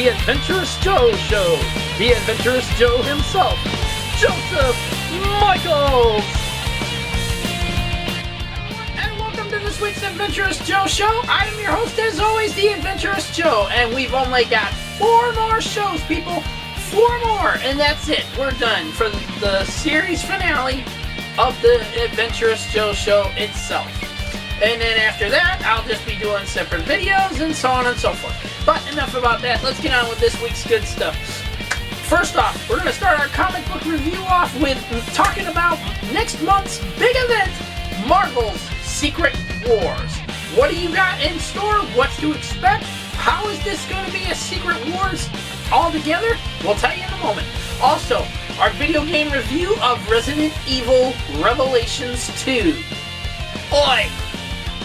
the Adventurous Joe Show. The Adventurous Joe himself, Joseph Michaels. And welcome to this week's Adventurous Joe Show. I am your host, as always, the Adventurous Joe. And we've only got 4 more shows, people. 4 more, and that's it. We're done for the series finale of the Adventurous Joe Show itself. And then after that, I'll just be doing separate videos and so on and so forth. But enough about that. Let's get on with this week's good stuff. First off, we're going to start our comic book review off with talking about next month's big event, Marvel's Secret Wars. What do you got in store? What's to expect? How is this going to be a Secret Wars altogether? We'll tell you in a moment. Also, our video game review of Resident Evil Revelations 2. Oi!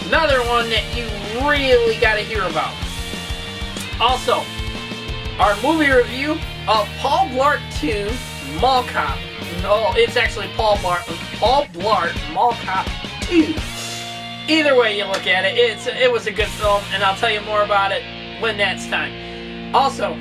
Another one that you really got to hear about. Also, our movie review of Paul Blart 2 Mall Cop. No, it's actually Paul Blart Mall Cop 2. Either way you look at it, it was a good film, and I'll tell you more about it when that's time. Also,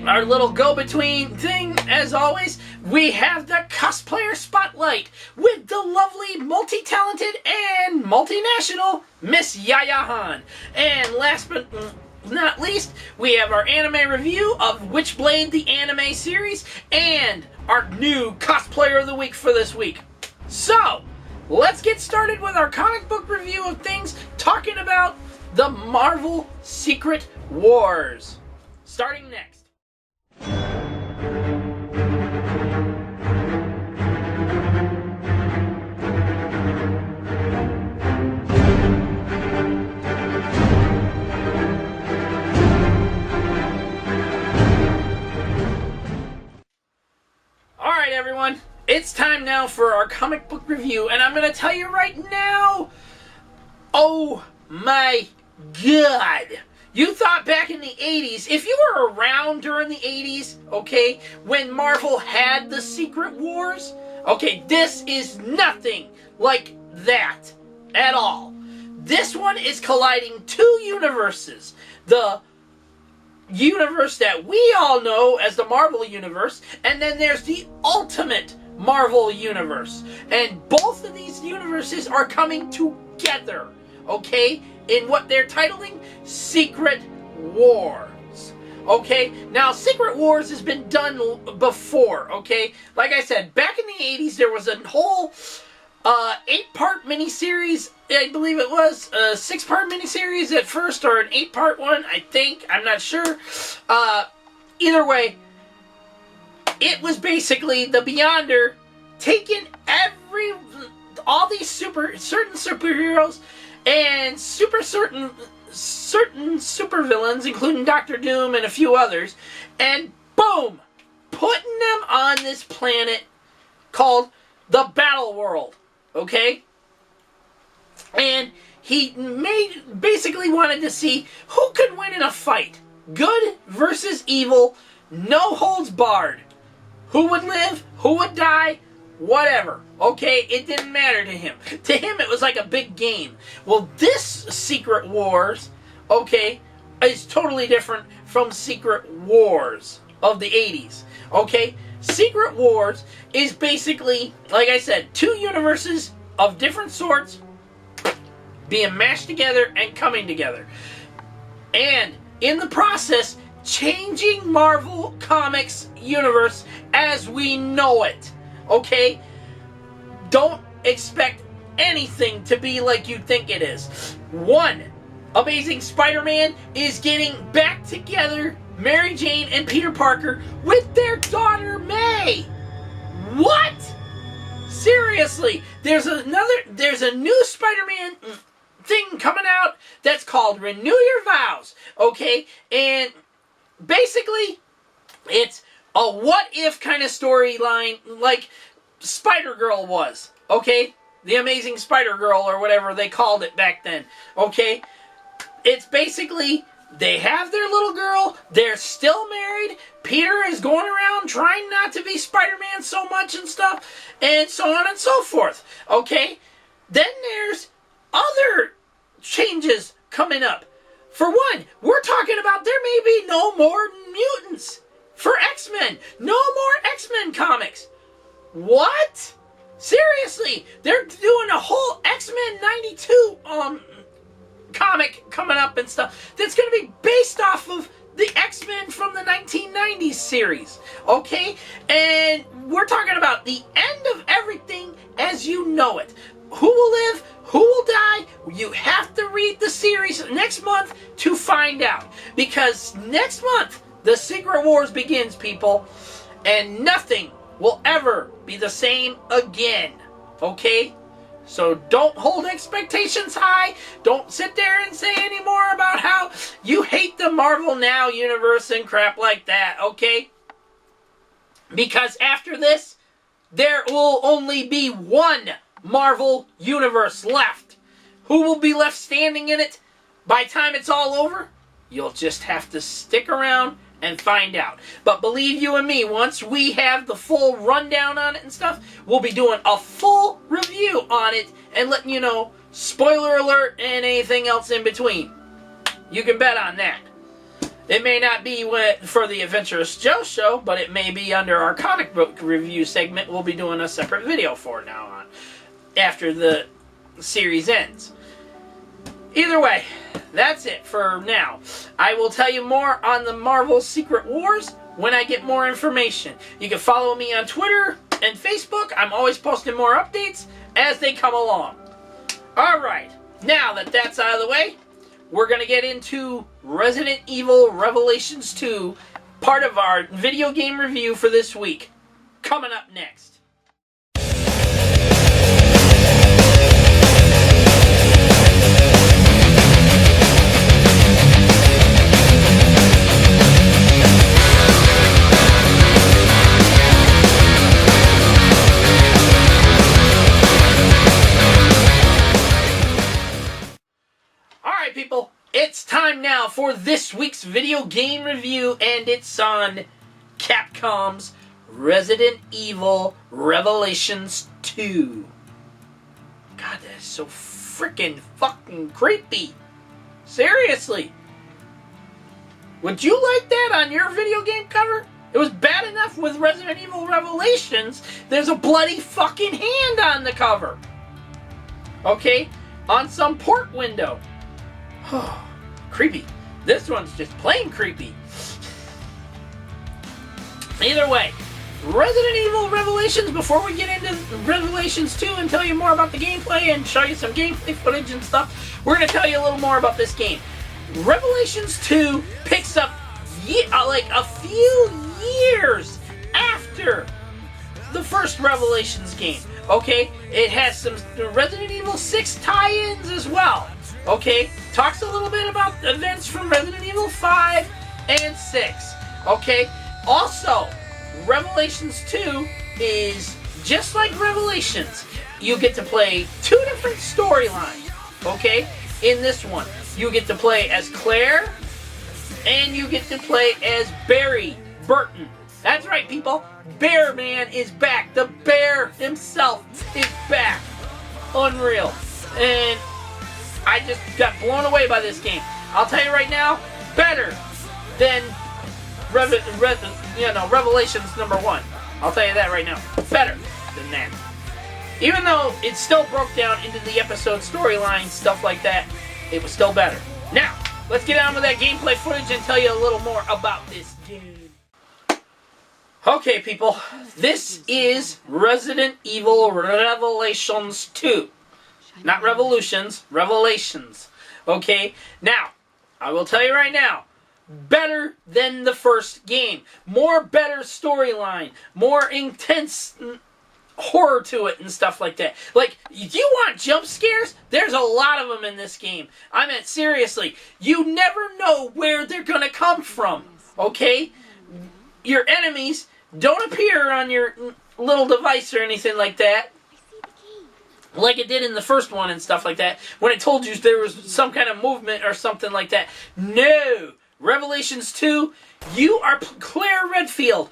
our little go-between thing, as always, we have the Cosplayer Spotlight with the lovely, multi-talented, and multinational Miss Yaya Han. And last but not least, we have our anime review of Witchblade, the anime series, and our new Cosplayer of the Week for this week. So, let's get started with our comic book review of things, talking about the Marvel Secret Wars. Starting next. Alright everyone, it's time now for our comic book review, and I'm going to tell you right now, oh my god. You thought back in the 80s, if you were around during the 80s, okay, when Marvel had the Secret Wars, okay, this is nothing like that at all. This one is colliding 2 universes. The universe that we all know as the Marvel Universe, and then there's the Ultimate Marvel Universe. And both of these universes are coming together, okay, in what they're titling Secret Wars. Okay, now Secret Wars has been done before, okay? Like I said, back in the 80s there was a whole 8-part miniseries, I believe it was, a 6-part miniseries at first, or an 8-part one, I think, I'm not sure. Either way, it was basically the Beyonder taking all these certain superheroes and certain supervillains, including Doctor Doom and a few others, and boom, putting them on this planet called the Battle World. Okay? And he basically wanted to see who could win in a fight. Good versus evil, no holds barred. Who would live, who would die, whatever. Okay? It didn't matter to him. To him, it was like a big game. Well, this Secret Wars, okay, is totally different from Secret Wars of the 80s. Okay? Secret Wars is basically, like I said, 2 universes of different sorts being mashed together and coming together. And in the process, changing Marvel Comics universe as we know it. Okay? Don't expect anything to be like you think it is. One, Amazing Spider-Man is getting back together Mary Jane and Peter Parker with their daughter May. What? Seriously, there's a new Spider-Man thing coming out that's called Renew Your Vows, okay? And basically, it's a what-if kind of storyline like Spider-Girl was, okay? The Amazing Spider-Girl, or whatever they called it back then, okay? It's basically, they have their little girl, they're still married, Peter is going around trying not to be Spider-Man so much and stuff, and so on and so forth, okay? Then there's other changes coming up. For one, we're talking about there may be no more mutants for X-Men. No more X-Men comics. What? Seriously, they're doing a whole X-Men 92 comic coming up and stuff that's going to be based off of the X-Men from the 1990s series, okay? And we're talking about the end of everything as you know it. Who will live? Who will die? You have to read the series next month to find out. Because next month, the Secret Wars begins, people. And nothing will ever be the same again, okay? So don't hold expectations high. Don't sit there and say anymore about how you hate the Marvel Now universe and crap like that, okay? Because after this, there will only be one Marvel universe left. Who will be left standing in it by the time it's all over? You'll just have to stick around and find out. But believe you and me, once we have the full rundown on it and stuff, we'll be doing a full review on it and letting you know, spoiler alert and anything else in between. You can bet on that. It may not be for the Adventurous Joe show, but it may be under our comic book review segment. We'll be doing a separate video for it now on, after the series ends. Either way, that's it for now. I will tell you more on the Marvel Secret Wars when I get more information. You can follow me on Twitter and Facebook. I'm always posting more updates as they come along. Alright, now that that's out of the way, we're going to get into Resident Evil Revelations 2, part of our video game review for this week. Coming up next. People, it's time now for this week's video game review, and it's on Capcom's Resident Evil Revelations 2. God, that is so freaking fucking creepy. Seriously. Would you like that on your video game cover? It was bad enough with Resident Evil Revelations. There's a bloody fucking hand on the cover. Okay? On some port window. Creepy. This one's just plain creepy. Either way, Resident Evil Revelations, before we get into Revelations 2 and tell you more about the gameplay and show you some gameplay footage and stuff, we're going to tell you a little more about this game. Revelations 2 picks up like a few years after the first Revelations game. Okay? It has some Resident Evil 6 tie-ins as well. Okay, talks a little bit about events from Resident Evil 5 and 6. Okay, also, Revelations 2 is just like Revelations. You get to play two different storylines. Okay, in this one, you get to play as Claire, and you get to play as Barry Burton. That's right, people. Bear Man is back. The bear himself is back. Unreal. And I just got blown away by this game. I'll tell you right now, better than Revelations number 1. I'll tell you that right now. Better than that. Even though it still broke down into the episode storyline, stuff like that, it was still better. Now, let's get on with that gameplay footage and tell you a little more about this game. Okay, people, this is Resident Evil Revelations 2. Not Revolutions, Revelations. Okay? Now, I will tell you right now, better than the first game. More better storyline. More intense horror to it and stuff like that. Like, do you want jump scares? There's a lot of them in this game. I mean, seriously, you never know where they're going to come from. Okay? Your enemies don't appear on your little device or anything like that, like it did in the first one and stuff like that, when it told you there was some kind of movement or something like that. No! Revelations 2, you are Claire Redfield,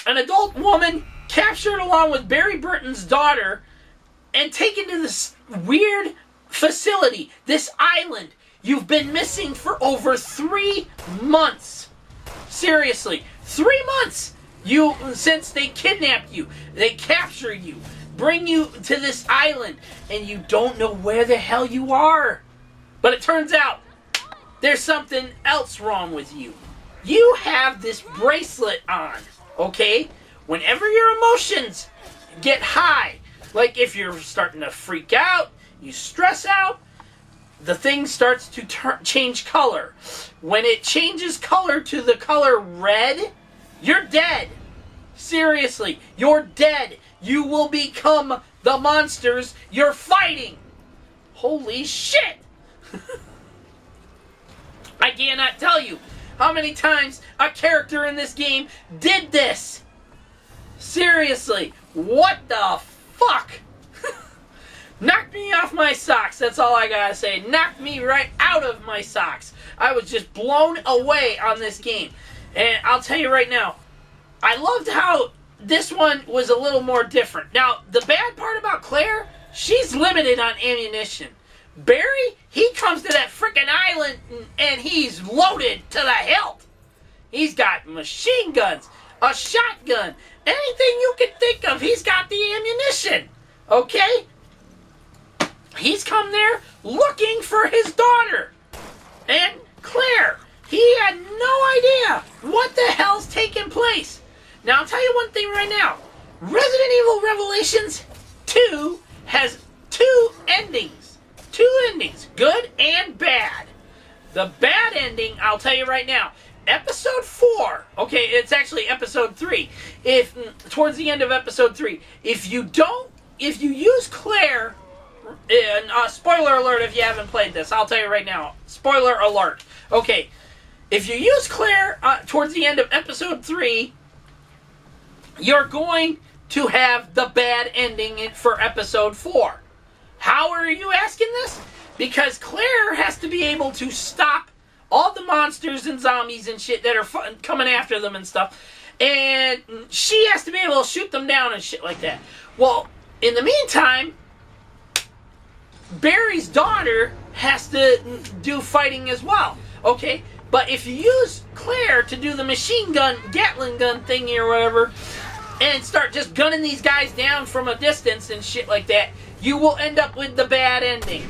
an adult woman captured along with Barry Burton's daughter and taken to this weird facility, this island. You've been missing for over 3 months. Seriously, 3 months since they kidnapped you, they captured you, bring you to this island, and you don't know where the hell you are. But it turns out there's something else wrong with you. You have this bracelet on, okay? Whenever your emotions get high, like if you're starting to freak out, you stress out, the thing starts to change color. When it changes color to the color red, you're dead. Seriously, you're dead. You will become the monsters you're fighting. Holy shit! I cannot tell you how many times a character in this game did this. Seriously, what the fuck? Knocked me off my socks, that's all I gotta say. Knocked me right out of my socks. I was just blown away on this game. And I'll tell you right now, I loved how this one was a little more different. Now, the bad part about Claire, she's limited on ammunition. Barry, he comes to that frickin' island and he's loaded to the hilt. He's got machine guns, a shotgun, anything you can think of, he's got the ammunition. Okay? He's come there looking for his daughter. And Claire, he had no idea what the hell's taking place. Now, I'll tell you one thing right now. Resident Evil Revelations 2 has 2 endings. 2 endings, good and bad. The bad ending, I'll tell you right now, episode 4, okay, it's actually episode 3. Towards the end of episode 3, if you use Claire, and spoiler alert if you haven't played this, I'll tell you right now, spoiler alert. Okay, if you use Claire towards the end of episode 3, you're going to have the bad ending for episode 4. How are you asking this? Because Claire has to be able to stop all the monsters and zombies and shit that are coming after them and stuff. And she has to be able to shoot them down and shit like that. Well, in the meantime, Barry's daughter has to do fighting as well. Okay? But if you use Claire to do the machine gun, Gatling gun thingy or whatever, and start just gunning these guys down from a distance and shit like that, you will end up with the bad ending.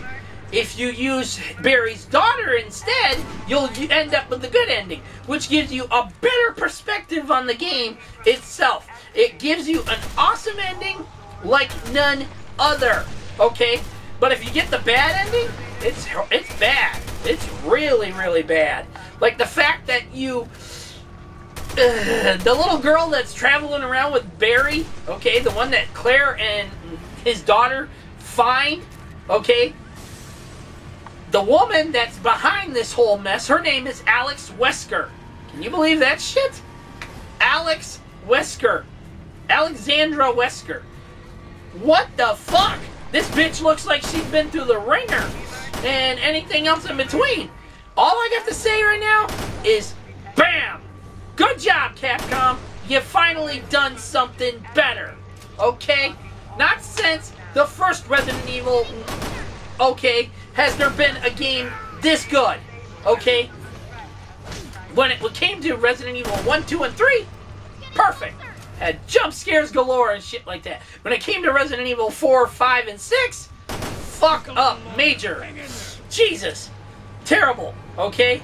If you use Barry's daughter instead, you'll end up with the good ending, which gives you a better perspective on the game itself. It gives you an awesome ending like none other, okay? But if you get the bad ending, it's bad. It's really, really bad. Like the fact that the little girl that's traveling around with Barry, okay, the one that Claire and his daughter find, okay, the woman that's behind this whole mess, her name is Alex Wesker. Can you believe that shit? Alex Wesker. Alexandra Wesker. What the fuck? This bitch looks like she's been through the ringer and anything else in between. All I got to say right now is, bam! Good job, Capcom. You've finally done something better. Okay? Not since the first Resident Evil, okay, has there been a game this good. Okay? When it came to Resident Evil 1, 2, and 3, perfect. Had jump scares galore and shit like that. When it came to Resident Evil 4, 5, and 6, fuck up major. Jesus. Terrible. Okay?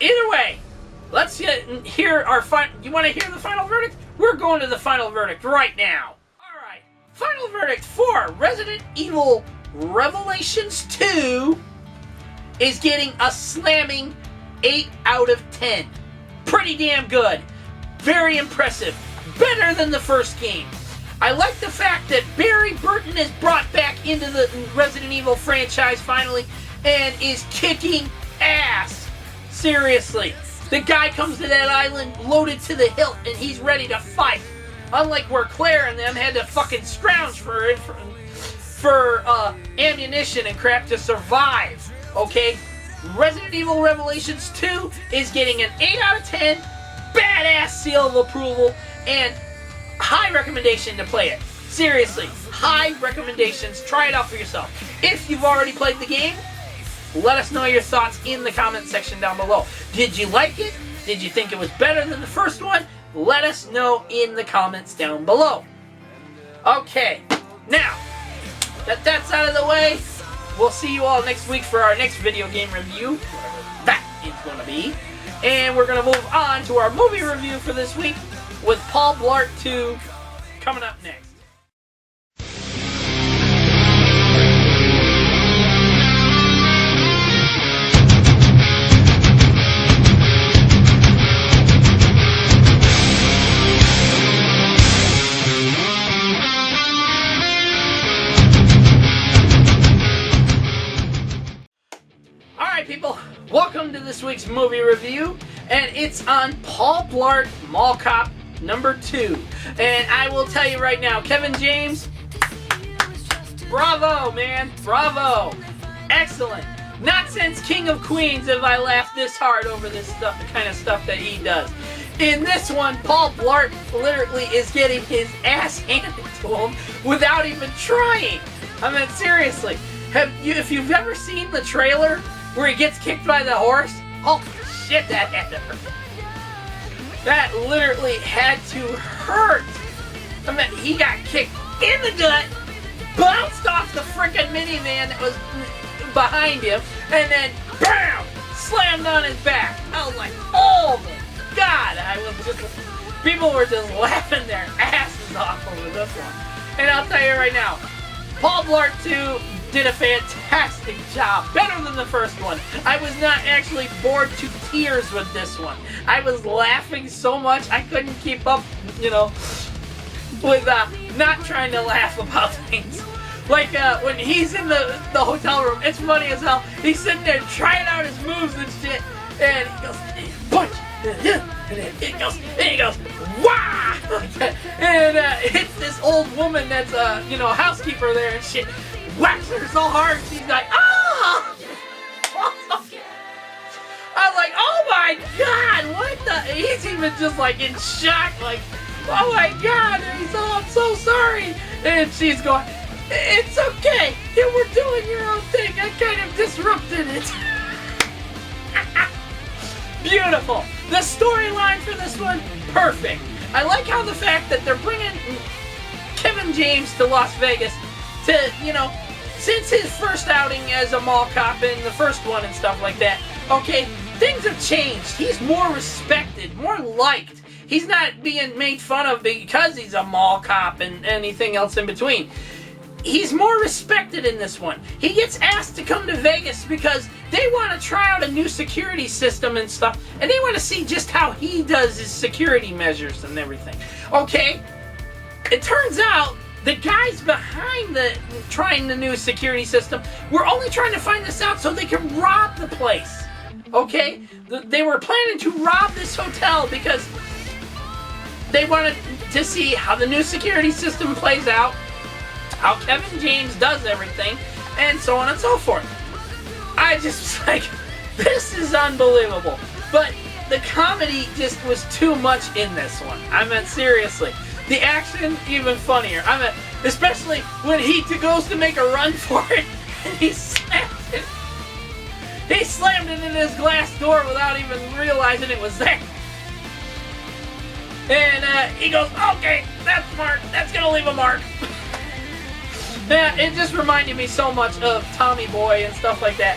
Either way, let's hear our final... You want to hear the final verdict? We're going to the final verdict right now. Alright. Final verdict for Resident Evil Revelations 2 is getting a slamming 8 out of 10. Pretty damn good. Very impressive. Better than the first game. I like the fact that Barry Burton is brought back into the Resident Evil franchise finally and is kicking ass. Seriously. The guy comes to that island loaded to the hilt and he's ready to fight. Unlike where Claire and them had to fucking scrounge for ammunition and crap to survive. Okay? Resident Evil Revelations 2 is getting an 8 out of 10. Badass seal of approval and high recommendation to play it. Seriously, high recommendations. Try it out for yourself. If you've already played the game, Let us know your thoughts in the comment section down below. Did you like it? Did you think it was better than the first one? Let us know in the comments down below. Okay, now that that's out of the way, we'll see you all next week for our next video game review, whatever that is going to be. And we're going to move on to our movie review for this week with Paul Blart 2 coming up next. People, welcome to this week's movie review, and it's on Paul Blart Mall Cop number 2. And I will tell you right now, Kevin James, bravo, man, bravo, excellent. Not since King of Queens have I laughed this hard over this stuff, the kind of stuff that he does. In this one, Paul Blart literally is getting his ass handed to him without even trying. I mean, seriously, if you've ever seen the trailer where he gets kicked by the horse, oh shit, that had to hurt. That literally had to hurt. I mean, he got kicked in the gut, bounced off the frickin' minivan that was behind him, and then BAM! Slammed on his back. I was like, oh my god, people were just laughing their asses off over this one. And I'll tell you right now, Paul Blart 2 did a fantastic job. Better than the first one. I was not actually bored to tears with this one. I was laughing so much I couldn't keep up, with not trying to laugh about things. Like when he's in the hotel room, it's funny as hell. He's sitting there trying out his moves and shit, and he goes, punch, and he goes, wah! And hits this old woman that's a housekeeper there and shit. Whacks her so hard, she's like, ah! I was like, oh my god, what the? He's even just like in shock, like, oh my god, and he's I'm so sorry. And she's going, it's okay, you were doing your own thing, I kind of disrupted it. Beautiful. The storyline for this one, perfect. I like how the fact that they're bringing Kevin James to Las Vegas to, since his first outing as a mall cop in the first one and stuff like that, okay, things have changed. He's more respected, more liked. He's not being made fun of because he's a mall cop and anything else in between. He's more respected in this one. He gets asked to come to Vegas because they want to try out a new security system and stuff, and they want to see just how he does his security measures and everything. Okay, it turns out the guys behind trying the new security system were only trying to find this out so they could rob the place. Okay? They were planning to rob this hotel because they wanted to see how the new security system plays out, how Kevin James does everything, and so on and so forth. I just was like, this is unbelievable. But the comedy just was too much in this one. I mean, seriously. The action, even funnier. I mean, especially when he goes to make a run for it, and he slams it. He slammed it in his glass door without even realizing it was there. And he goes, okay, that's smart. That's going to leave a mark. Yeah, it just reminded me so much of Tommy Boy and stuff like that.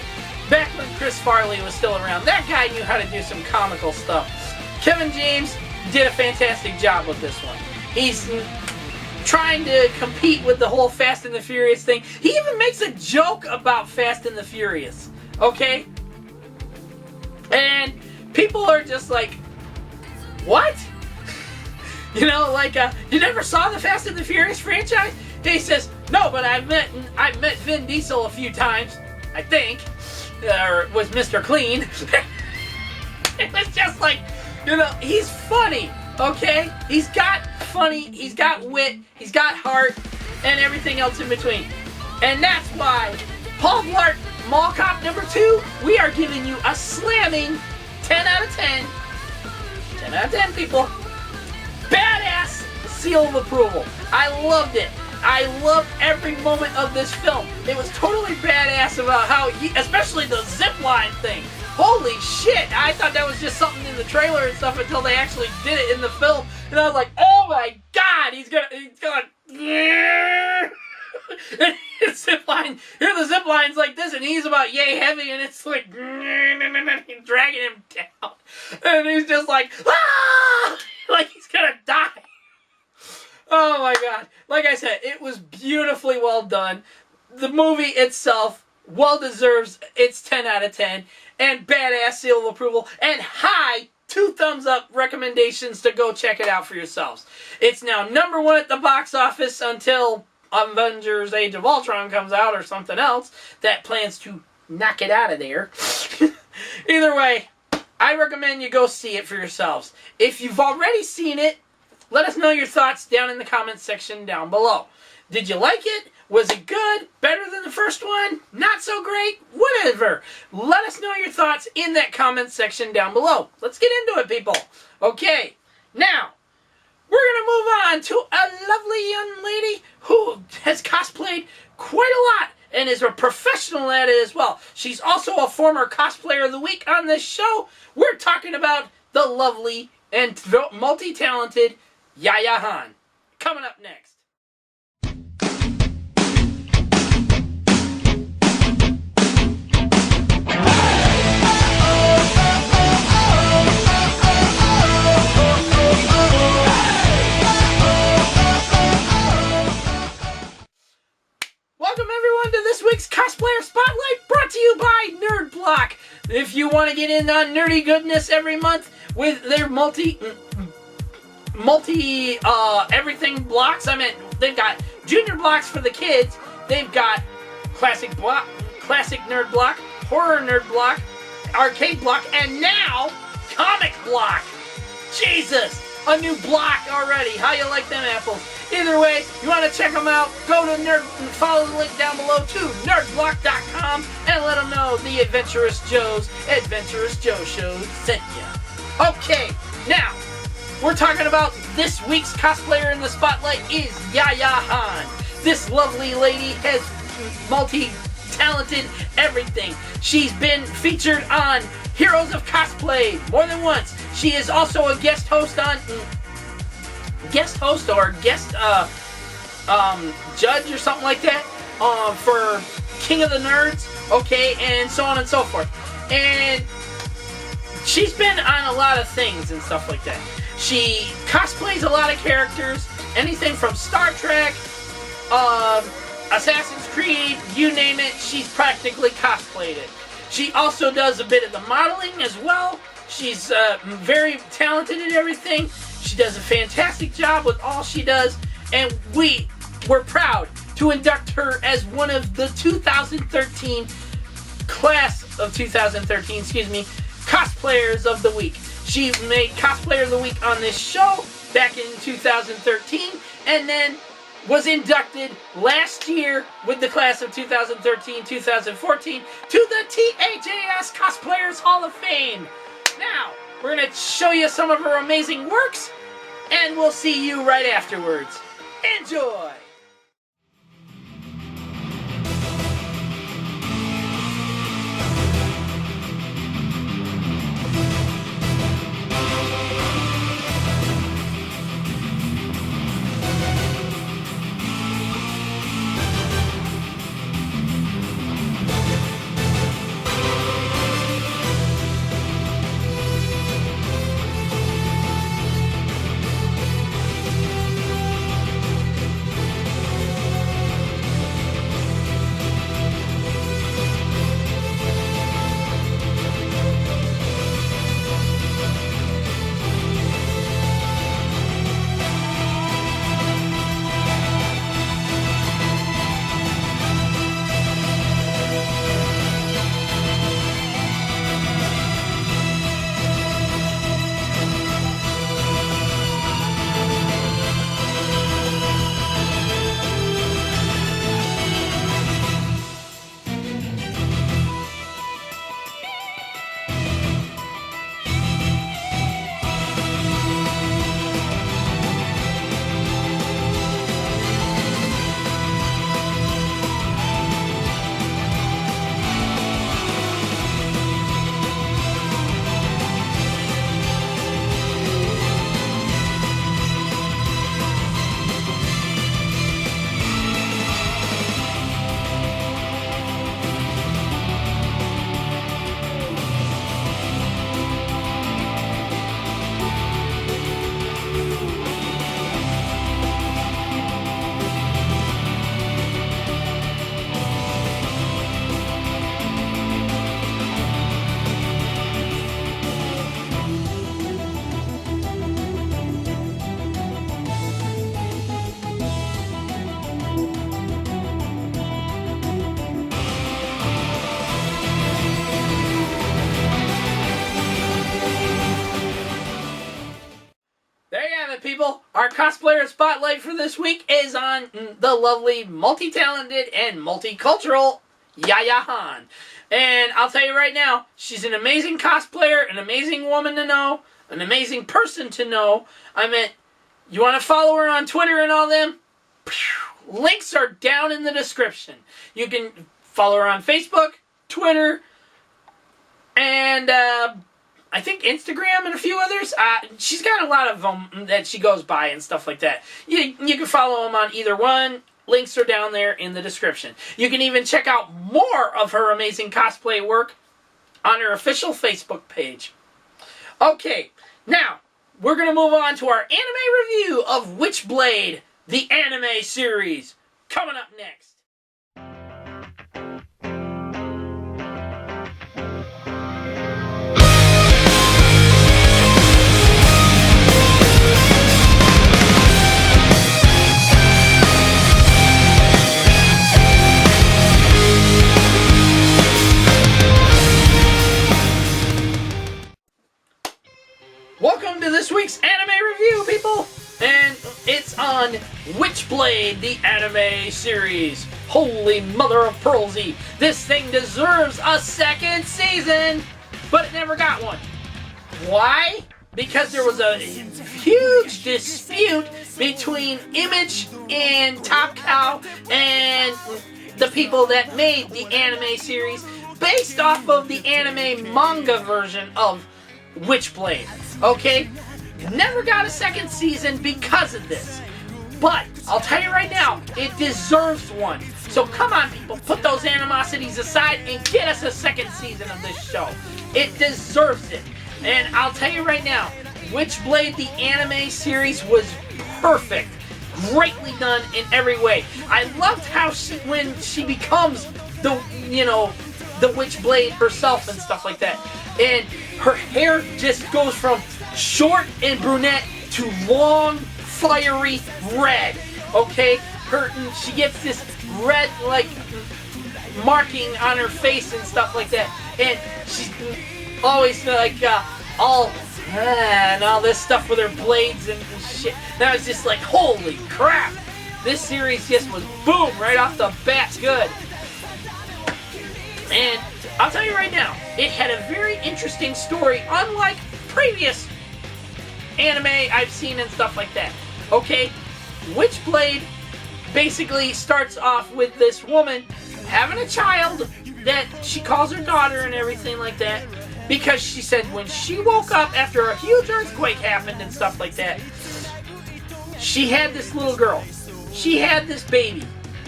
Back when Chris Farley was still around, that guy knew how to do some comical stuff. Kevin James did a fantastic job with this one. He's trying to compete with the whole Fast and the Furious thing. He even makes a joke about Fast and the Furious. Okay? And people are just like, what? You never saw the Fast and the Furious franchise? He says, no, but I've met Vin Diesel a few times, I think. Or it was Mr. Clean. It was just like, he's funny, okay? He's got funny, he's got wit, he's got heart, and everything else in between. And that's why Paul Blart Mall Cop number 2, we are giving you a slamming 10 out of 10. 10 out of 10, people. Badass seal of approval. I loved it. I loved every moment of this film. It was totally badass about how, especially the zipline thing. Holy shit! I thought that was just something in the trailer and stuff until they actually did it in the film, and I was like, oh my god, he's gonna. And zipline, here the zipline's like this, and he's about yay heavy, and it's like dragging him down, and he's just like, ah, like he's gonna die. Oh my god! Like I said, it was beautifully well done. The movie itself well deserves its 10 out of 10, and badass seal of approval, and high 2 thumbs up recommendations to go check it out for yourselves. It's now #1 at the box office until Avengers Age of Ultron comes out or something else that plans to knock it out of there. Either way, I recommend you go see it for yourselves. If you've already seen it, let us know your thoughts down in the comments section down below. Did you like it? Was it good? Better than the first one? Not so great? Whatever. Let us know your thoughts in that comment section down below. Let's get into it, people. Okay, now, we're going to move on to a lovely young lady who has cosplayed quite a lot and is a professional at it as well. She's also a former Cosplayer of the Week on this show. We're talking about the lovely and multi-talented YaYa Han. Coming up next. Welcome everyone to this week's Cosplayer Spotlight, brought to you by Nerd Block. If you want to get in on nerdy goodness every month with their multi everything blocks, I mean, they've got junior blocks for the kids, they've got classic nerd block, horror nerd block, arcade block, and now comic block. Jesus, a new block already. How you like them apples? Either way, you want to check them out, go to follow the link down below to nerdblock.com and let them know the Adventurous Joe Show sent you. Okay, now, we're talking about this week's cosplayer in the spotlight is YaYa Han. This lovely lady has multi-talented everything. She's been featured on Heroes of Cosplay more than once. She is also a guest host or guest judge or something like that for King of the Nerds, okay, and so on and so forth. And she's been on a lot of things and stuff like that. She cosplays a lot of characters, anything from Star Trek, Assassin's Creed, you name it, she's practically cosplayed it. She also does a bit of the modeling as well. She's very talented in everything. She does a fantastic job with all she does, and we were proud to induct her as one of the 2013 class of 2013, Cosplayers of the Week. She made Cosplayer of the Week on this show back in 2013, and then was inducted last year with the class of 2013-2014 to the T.A.J.S. Cosplayers Hall of Fame. Now, we're going to show you some of her amazing works, and we'll see you right afterwards. Enjoy! Our cosplayer spotlight for this week is on the lovely, multi-talented, and multicultural YaYa Han. And I'll tell you right now, she's an amazing cosplayer, an amazing woman to know, an amazing person to know. I mean, you want to follow her on Twitter and all them? Links are down in the description. You can follow her on Facebook, Twitter, and I think Instagram and a few others. She's got a lot of them that she goes by and stuff like that. You can follow them on either one. Links are down there in the description. You can even check out more of her amazing cosplay work on her official Facebook page. Okay, now we're going to move on to our anime review of Witchblade, the anime series. Coming up next. Welcome to this week's anime review, people! And it's on Witchblade, the anime series. Holy mother of pearlsy! This thing deserves a second season! But it never got one. Why? Because there was a huge dispute between Image and Top Cow and the people that made the anime series based off of the anime manga version of Witchblade. Okay? Never got a second season because of this. But, I'll tell you right now, it deserves one. So come on, people, put those animosities aside and get us a second season of this show. It deserves it. And I'll tell you right now, Witchblade, the anime series, was perfect. Greatly done in every way. I loved how when she becomes the Witchblade herself and stuff like that. And her hair just goes from short and brunette to long, fiery red. Okay? She gets this red, like, marking on her face and stuff like that. And she's always, like, and all this stuff with her blades and shit. And I was just like, holy crap! This series just was boom, right off the bat good. And I'll tell you right now, it had a very interesting story, unlike previous anime I've seen and stuff like that. Okay? Witchblade basically starts off with this woman having a child that she calls her daughter and everything like that, because she said when she woke up after a huge earthquake happened and stuff like that, she had this little girl. She had this baby.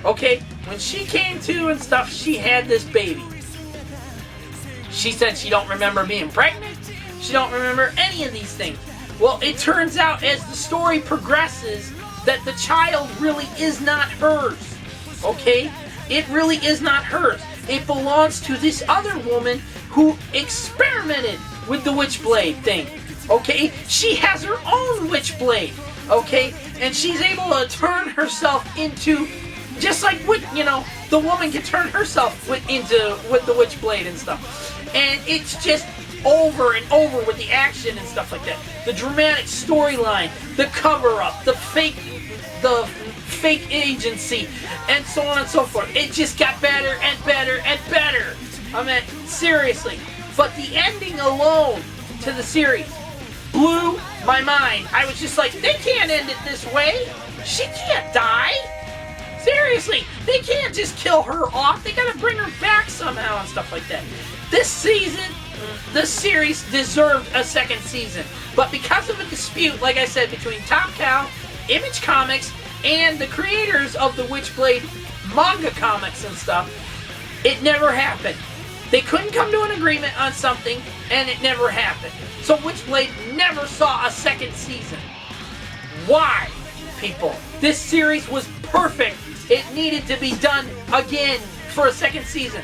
Okay? When she came to and stuff, she had this baby. She said she don't remember being pregnant. She don't remember any of these things. Well, it turns out as the story progresses that the child really is not hers. Okay? It really is not hers. It belongs to this other woman who experimented with the Witchblade thing. Okay? She has her own Witchblade. Okay? And she's able to turn herself into, just like the woman can turn herself with the Witchblade and stuff. And it's just over and over with the action and stuff like that. The dramatic storyline, the cover-up, the fake agency, and so on and so forth. It just got better and better and better. I mean, seriously. But the ending alone to the series blew my mind. I was just like, they can't end it this way. She can't die. Seriously, they can't just kill her off. They gotta bring her back somehow and stuff like that. This season, the series deserved a second season. But because of a dispute, like I said, between Top Cow, Image Comics, and the creators of the Witchblade manga comics and stuff, it never happened. They couldn't come to an agreement on something, and it never happened. So Witchblade never saw a second season. Why, people? This series was perfect. It needed to be done again for a second season.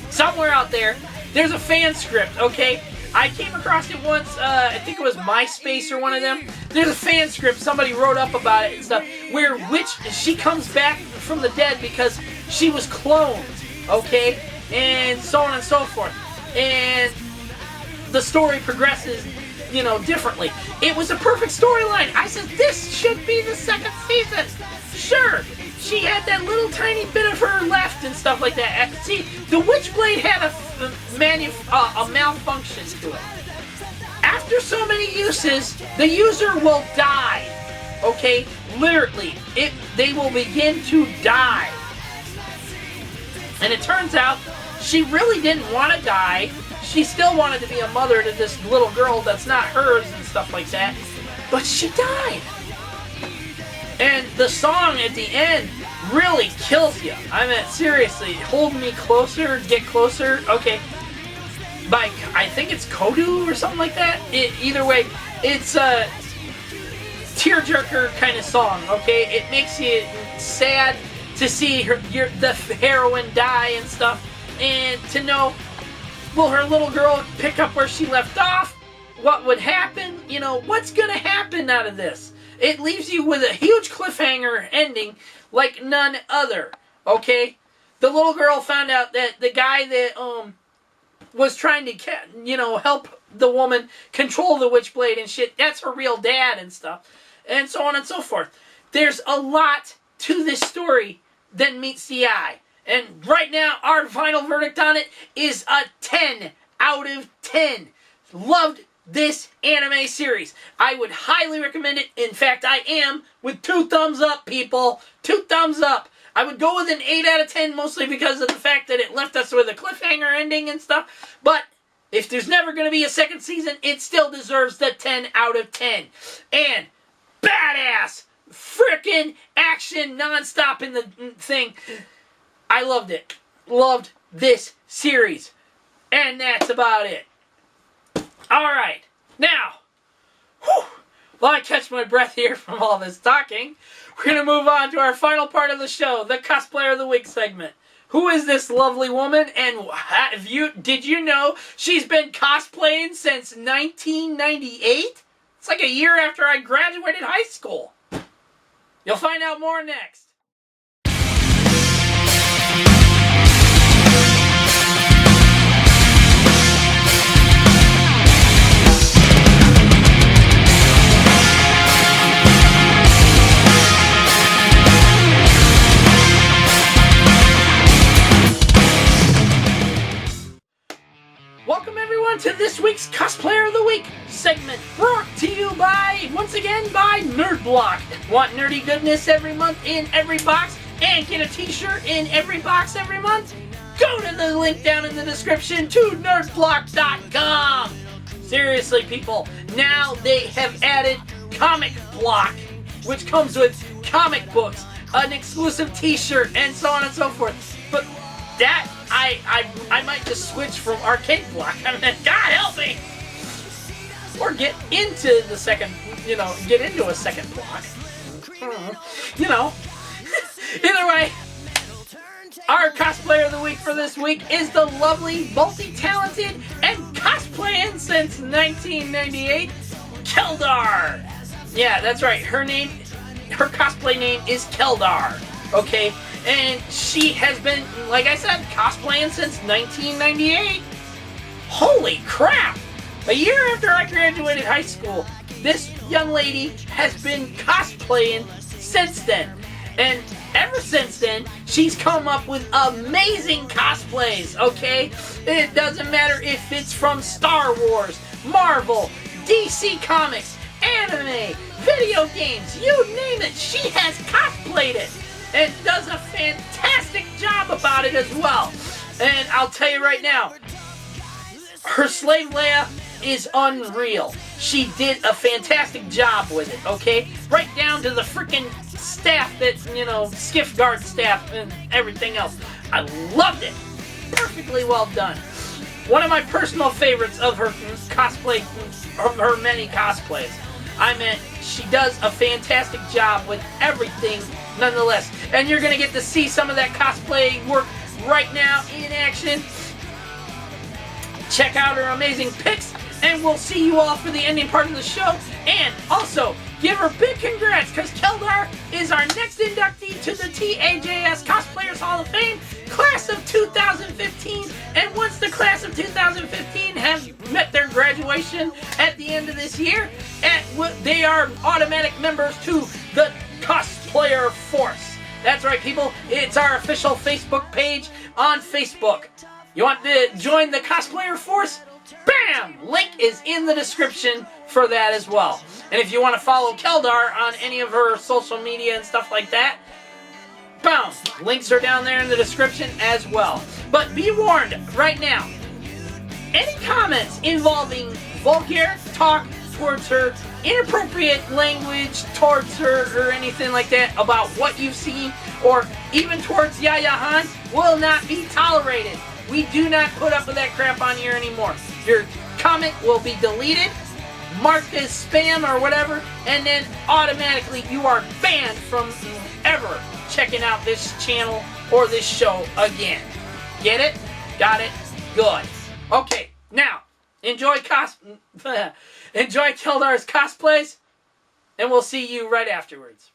Somewhere out there, there's a fan script, okay? I came across it once, I think it was MySpace or one of them. There's a fan script, somebody wrote up about it and stuff, where she comes back from the dead because she was cloned, okay? And so on and so forth. And the story progresses differently. It was a perfect storyline. I said, this should be the second season. Sure, she had that little tiny bit of her left and stuff like that. See, the Witchblade had a malfunction to it. After so many uses, the user will die. Okay? Literally. They will begin to die. And it turns out, she really didn't want to die. She still wanted to be a mother to this little girl that's not hers and stuff like that. But she died. And the song at the end really kills you. I mean, seriously, Hold Me Closer, Get Closer. Okay. By, I think it's Kodu or something like that. Either way, it's a tearjerker kind of song, okay? It makes you sad to see the heroine die and stuff. And to know, will her little girl pick up where she left off? What would happen? What's going to happen out of this? It leaves you with a huge cliffhanger ending like none other, okay? The little girl found out that the guy that was trying to, help the woman control the Witchblade and shit, that's her real dad and stuff. And so on and so forth. There's a lot to this story that meets the eye. And right now, our final verdict on it is a 10 out of 10. Loved this anime series. I would highly recommend it. In fact, I am with 2 thumbs up, people. 2 thumbs up. I would go with an 8 out of 10 mostly because of the fact that it left us with a cliffhanger ending and stuff. But if there's never going to be a second season, it still deserves the 10 out of 10. And badass frickin' action nonstop in the thing. I loved it. Loved this series. And that's about it. Alright. Now, while I catch my breath here from all this talking, we're going to move on to our final part of the show, the Cosplayer of the Week segment. Who is this lovely woman, and did you know she's been cosplaying since 1998? It's like a year after I graduated high school. You'll find out more next. Welcome everyone to this week's Cosplayer of the Week segment, brought to you once again by Nerd Block. Want nerdy goodness every month in every box and get a t-shirt in every box every month? Go to the link down in the description to nerdblock.com. Seriously people, now they have added Comic Block, which comes with comic books, an exclusive t-shirt, and so on and so forth. But that, I might just switch from Arcade Block. I mean, God help me! Or get into the second, get into a second block. Either way, our Cosplayer of the Week for this week is the lovely, multi-talented, and cosplaying since 1998, Kelldar. Yeah, that's right. Her cosplay name is Kelldar. Okay? And she has been, like I said, cosplaying since 1998. Holy crap! A year after I graduated high school, this young lady has been cosplaying since then. And ever since then, she's come up with amazing cosplays, okay? It doesn't matter if it's from Star Wars, Marvel, DC Comics, anime, video games, you name it, she has cosplayed it. And does a fantastic job about it as well. And I'll tell you right now, her Slave Leia is unreal. She did a fantastic job with it, okay? Right down to the freaking staff that, skiff guard staff and everything else. I loved it. Perfectly well done. One of my personal favorites of her cosplay, of her many cosplays. She does a fantastic job with everything nonetheless. And you're going to get to see some of that cosplay work right now in action. Check out her amazing pics, and we'll see you all for the ending part of the show. And also, give her big congrats, because Kelldar is our next inductee to the T.A.J.S. Cosplayers Hall of Fame, class of 2015. And once the class of 2015 has met their graduation at the end of this year, and they are automatic members to the Cosplayer Force. That's right, people. It's our official Facebook page on Facebook. You want to join the Cosplayer Force? Bam! Link is in the description for that as well. And if you want to follow Kelldar on any of her social media and stuff like that, boom! Links are down there in the description as well. But be warned right now, any comments involving vulgar talk towards her, inappropriate language towards her, or anything like that about what you've seen, or even towards YaYa Han, will not be tolerated. We do not put up with that crap on here anymore. Your comment will be deleted, marked as spam or whatever, and then automatically you are banned from ever checking out this channel or this show again. Get it? Got it? Good. Okay, now enjoy enjoy Keldar's cosplays, and we'll see you right afterwards.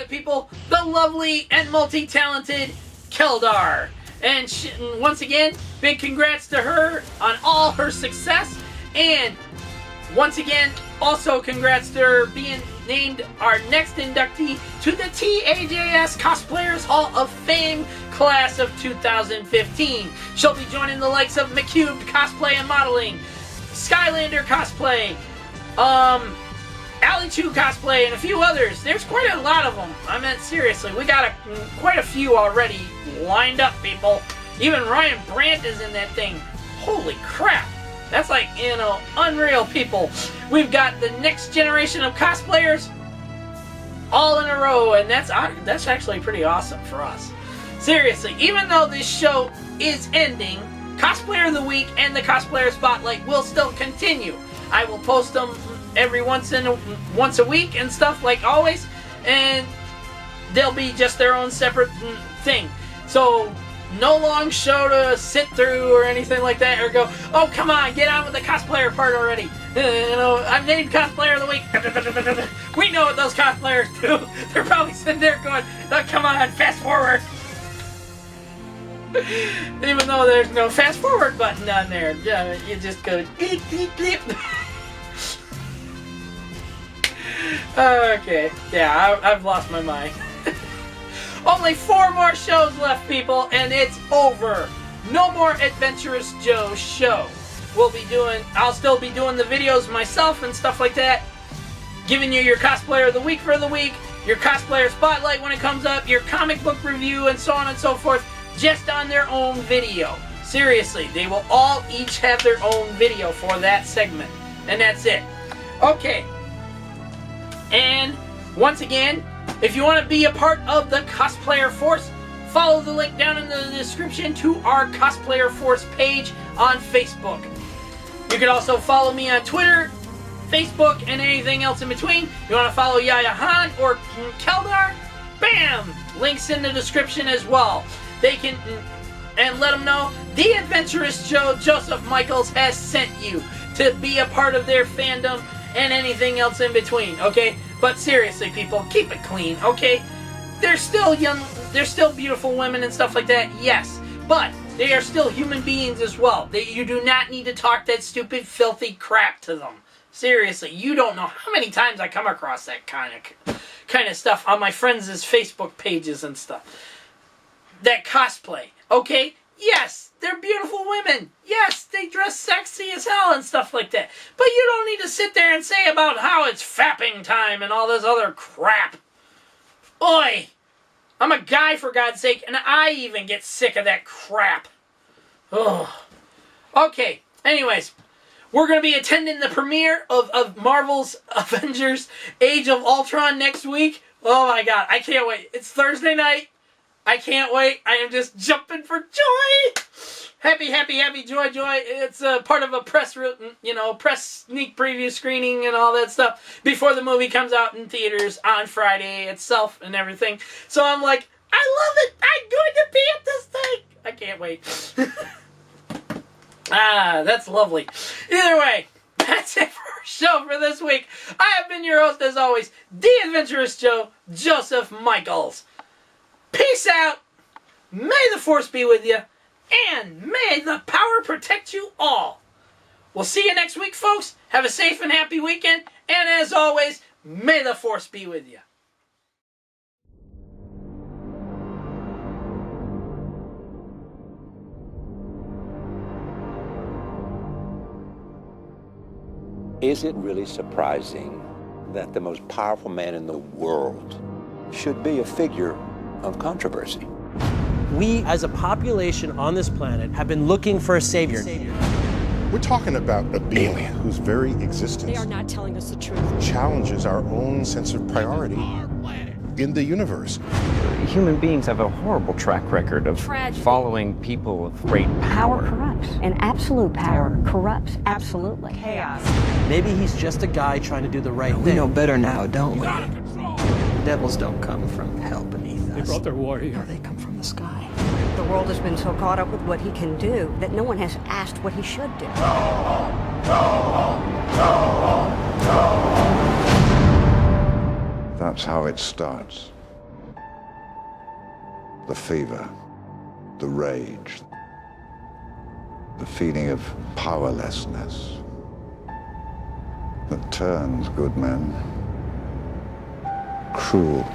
People, the lovely and multi-talented Kelldar. And once again, big congrats to her on all her success. And once again, also congrats to her being named our next inductee to the T.A.J.S. Cosplayers Hall of Fame class of 2015. She'll be joining the likes of McCubed Cosplay and Modeling, Skylander Cosplay, Alley Chew Cosplay, and a few others. There's quite a lot of them. I meant seriously. We got quite a few already lined up, people. Even Ryan Brandt is in that thing. Holy crap. That's like, you know, unreal, people. We've got the next generation of cosplayers all in a row, and that's actually pretty awesome for us. Seriously, even though this show is ending, Cosplayer of the Week and the Cosplayer Spotlight will still continue. I will post them every once a week and stuff like always, and they'll be just their own separate thing. So no long show to sit through or anything like that, or go, oh come on, get on with the cosplayer part already. I'm named Cosplayer of the Week. We know what those cosplayers do. They're probably sitting there going, oh, come on, fast forward. Even though there's no fast forward button on there. You just go, beep, beep, beep. Okay, yeah, I've lost my mind. Only 4 more shows left, people, and it's over. No more Adventurous Joe show. I'll still be doing the videos myself and stuff like that. Giving you your Cosplayer of the Week for the week, your Cosplayer Spotlight when it comes up, your comic book review, and so on and so forth, just on their own video. Seriously, they will all each have their own video for that segment. And that's it. Okay. And once again, if you want to be a part of the Cosplayer Force, follow the link down in the description to our Cosplayer Force page on Facebook. You can also follow me on Twitter, Facebook, and anything else in between. You want to follow Yaya Han or Week-Kelldar? Bam! Links in the description as well. They can, and let them know the Adventurous Joseph Michaels has sent you to be a part of their fandom and anything else in between, okay? But seriously, people, keep it clean, okay? They're still young, they're still beautiful women and stuff like that, yes. But they are still human beings as well. You do not need to talk that stupid, filthy crap to them. Seriously, you don't know how many times I come across that kind of stuff on my friends' Facebook pages and stuff. That cosplay, okay? Yes, they're beautiful women. Yes, they dress sexy as hell and stuff like that. But you don't need to sit there and say about how it's fapping time and all this other crap. Oi! I'm a guy, for God's sake, and I even get sick of that crap. Oh. Okay, anyways, we're going to be attending the premiere of Marvel's Avengers Age of Ultron next week. Oh my God, I can't wait. It's Thursday night. I can't wait. I am just jumping for joy. Happy, happy, happy, joy, joy. It's part of a press sneak preview screening and all that stuff before the movie comes out in theaters on Friday itself and everything. So I'm like, I love it. I'm going to be at this thing. I can't wait. That's lovely. Either way, that's it for our show for this week. I have been your host, as always, the Adventurous Joe, Joseph Michaels. Peace out. May the Force be with you. And may the power protect you all. We'll see you next week, folks. Have a safe and happy weekend. And as always, may the Force be with you. Is it really surprising that the most powerful man in the world should be a figure of controversy? We, as a population on this planet, have been looking for a savior. We're talking about a being whose very existence They are not telling us the truth. challenges our own sense of priority in the universe. Human beings have a horrible track record of following people of great Power power. corrupts, and absolute power corrupts absolutely. Chaos. Maybe he's just a guy trying to do the right We thing. know better now, don't we? Devils don't come from hell beneath us. They brought their warrior. No, they come from the sky. The world has been so caught up with what he can do that no one has asked what he should do. That's how it starts. The fever, the rage, the feeling of powerlessness that turns good men cruel.